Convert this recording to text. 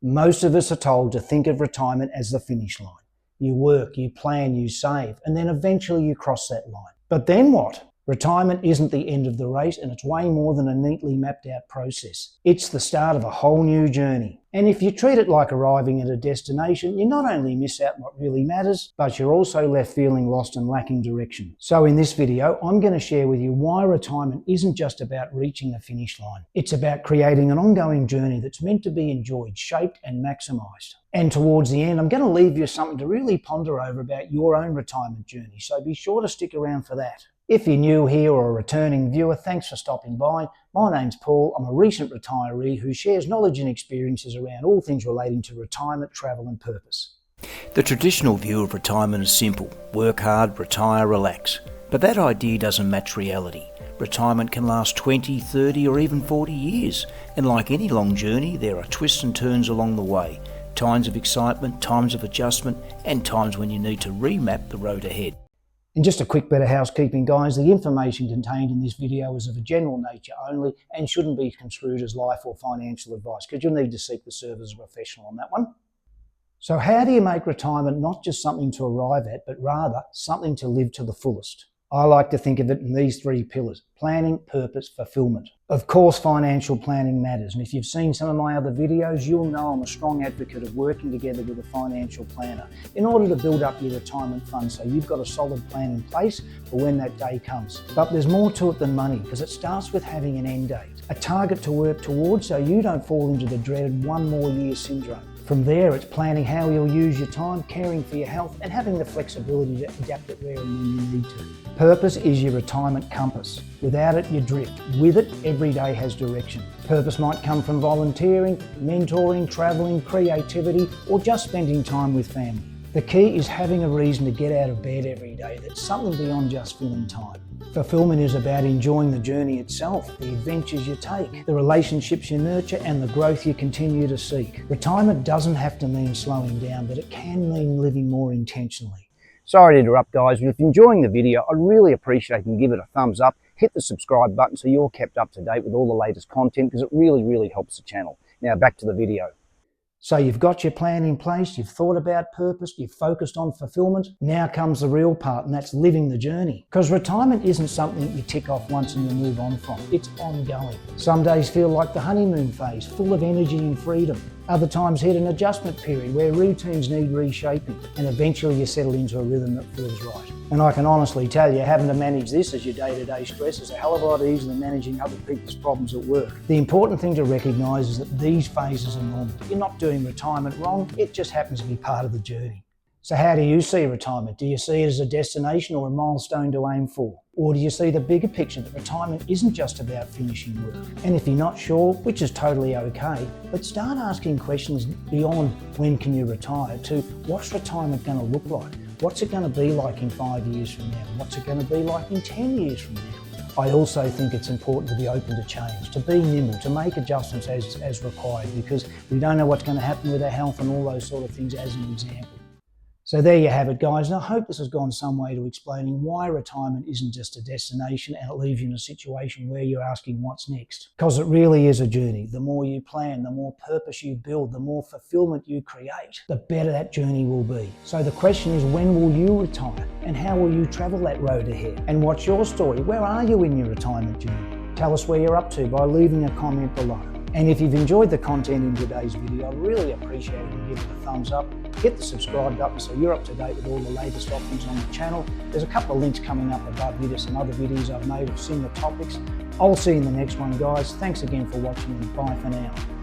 Most of us are told to think of retirement as the finish line. You work, you plan, you save, and then eventually you cross that line. But then what? Retirement isn't the end of the race, and it's way more than a neatly mapped out process. It's the start of a whole new journey. And if you treat it like arriving at a destination, you not only miss out on what really matters, but you're also left feeling lost and lacking direction. So in this video, I'm going to share with you why retirement isn't just about reaching the finish line. It's about creating an ongoing journey that's meant to be enjoyed, shaped and maximised. And towards the end, I'm going to leave you something to really ponder over about your own retirement journey. So be sure to stick around for that. If you're new here or a returning viewer, thanks for stopping by. My name's Paul. I'm a recent retiree who shares knowledge and experiences around all things relating to retirement, travel and purpose. The traditional view of retirement is simple: work hard, retire, relax. But that idea doesn't match reality. Retirement can last 20, 30 or even 40 years. And like any long journey, there are twists and turns along the way. Times of excitement, times of adjustment, and times when you need to remap the road ahead. And just a quick bit of housekeeping, guys. The information contained in this video is of a general nature only and shouldn't be construed as life or financial advice, because you'll need to seek the service of a professional on that one. So how do you make retirement not just something to arrive at, but rather something to live to the fullest? I like to think of it in these three pillars: planning, purpose, fulfillment. Of course, financial planning matters, and if you've seen some of my other videos, you'll know I'm a strong advocate of working together with a financial planner in order to build up your retirement fund so you've got a solid plan in place for when that day comes. But there's more to it than money, because it starts with having an end date, a target to work towards so you don't fall into the dreaded one more year syndrome. From there, it's planning how you'll use your time, caring for your health, and having the flexibility to adapt it where and when you need to. Purpose is your retirement compass. Without it, you drift. With it, every day has direction. Purpose might come from volunteering, mentoring, travelling, creativity, or just spending time with family. The key is having a reason to get out of bed every day that's something beyond just filling time. Fulfillment is about enjoying the journey itself, the adventures you take, the relationships you nurture, and the growth you continue to seek. Retirement doesn't have to mean slowing down, but it can mean living more intentionally. Sorry to interrupt, guys, but if you're enjoying the video, I'd really appreciate if you can give it a thumbs up, hit the subscribe button so you're kept up to date with all the latest content, because it really helps the channel. Now back to the video. So you've got your plan in place, you've thought about purpose, you've focused on fulfillment. Now comes the real part, and that's living the journey. Because retirement isn't something you tick off once and you move on from. It's ongoing. Some days feel like the honeymoon phase, full of energy and freedom. Other times hit an adjustment period where routines need reshaping, and eventually you settle into a rhythm that feels right. And I can honestly tell you, having to manage this as your day-to-day stress is a hell of a lot easier than managing other people's problems at work. The important thing to recognise is that these phases are normal. You're not doing retirement wrong, it just happens to be part of the journey. So how do you see retirement? Do you see it as a destination or a milestone to aim for? Or do you see the bigger picture that retirement isn't just about finishing work? And if you're not sure, which is totally okay, but start asking questions beyond when can you retire to what's retirement going to look like? What's it going to be like in 5 years from now? What's it going to be like in 10 years from now? I also think it's important to be open to change, to be nimble, to make adjustments as required, because we don't know what's going to happen with our health and all those sort of things, as an example. So there you have it, guys, and I hope this has gone some way to explaining why retirement isn't just a destination and it leaves you in a situation where you're asking what's next. Because it really is a journey. The more you plan, the more purpose you build, the more fulfillment you create, the better that journey will be. So the question is, when will you retire? And how will you travel that road ahead? And what's your story? Where are you in your retirement journey? Tell us where you're up to by leaving a comment below. And if you've enjoyed the content in today's video, I'd really appreciate it if you give it a thumbs up, hit the subscribe button so you're up to date with all the latest offerings on the channel. There's a couple of links coming up above here to some other videos I've made of similar topics. I'll see you in the next one, guys. Thanks again for watching, and bye for now.